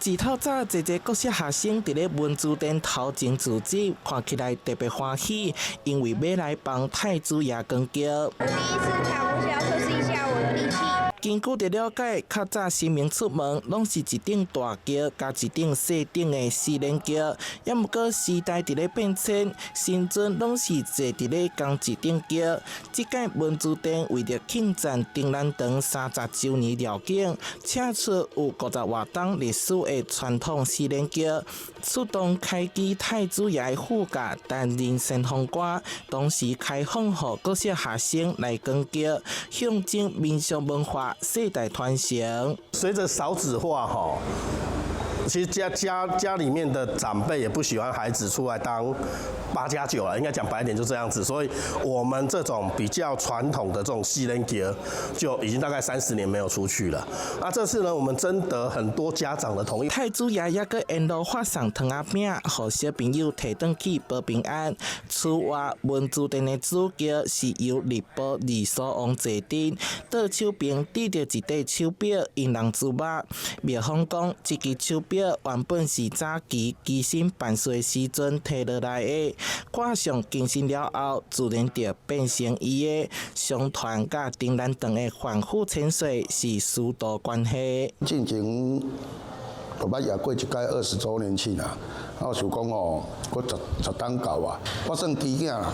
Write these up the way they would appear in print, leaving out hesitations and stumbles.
自透早，一個國小學生佇咧文殊殿頭前聚集，看起來特別歡喜，因為要來幫太子爺扛轎。我第一次扛，我想要測試一下我的力氣。根據的了解，較早新民出門，攏是一頂大轎加一頂細頂的四輪轎，也毋過時代佇咧變遷，新陣攏是坐佇咧扛一頂轎。這屆文殊殿為着慶讚丁蘭堂30周年了境，請出有50多棟歷史的傳統四輪轎，出動開基太子爺的副駕擔任先鋒官，同時開放予各式學生來扛轎，象徵民俗文化世代傳承。隨着少子化其實家裡面的長輩也不喜歡孩子出來當8+9了，應該講白一點就這樣子。所以我們這種比較傳統的這種四輪轎，就已經大概30年沒有出去了。那這次呢，我們徵得很多家長的同意。太子爺也閣沿路發送糖仔餅，予小朋友提轉去保平安。此外，文殊殿的主轎是由力寶二嫂王坐鎮，倒手邊戴着一塊手錶，引人注目。廟方講，這支手錶原本是早期乩身辦事時陣摕落來的，掛上更新了後，自然就變成伊的。相傳甲丁蘭堂的反覆千歲是師徒關係。進前，我捌也過一屆20周年慶啦，我想講哦，我十當到啊，我算基囝啦。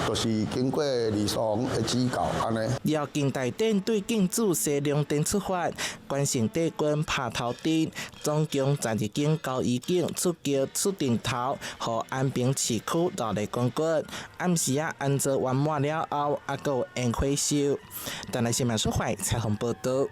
就是經過二嫂王的指教，安尼。繞境大殿對境子西龍殿出發，關聖帝君拍頭陣，總共12間交誼景出轎出陣頭，予安平市區熱烈光顧。暗時安坐圓滿了後，還閣有煙火秀。台灣新聞蘇懷採訪報道。